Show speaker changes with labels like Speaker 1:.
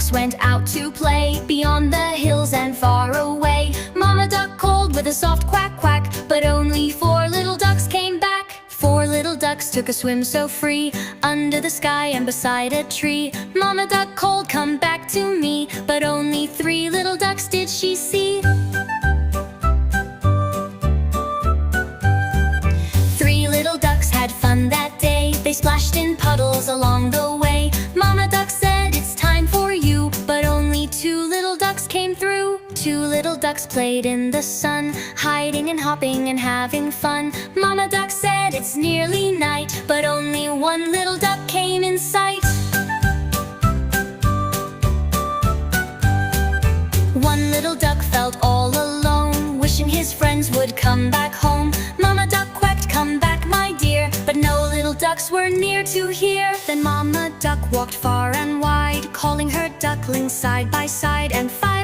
Speaker 1: ducks went out to play, beyond the hills and far away. Mama duck called with a soft quack quack, but only 4 little ducks came back. 4 little ducks took a swim so free, under the sky and beside a tree. Mama duck called, come back to me, but only 3 little ducks did she see. 3 little ducks had fun that day, they splashed in puddles along the way. Mama duck said, it's time for you, but only 2 little ducks came through. 2 little ducks played in the sun, hiding and hopping and having fun. Mama duck said, it's nearly night, but only 1 little duck came in sight. 1 little duck felt all alone, wishing his friends would come back home. Mama duck quacked, come back my dear, but no little ducks were near to hear. Then Mama duck walked far and wide, calling her ducklings side by side, and 5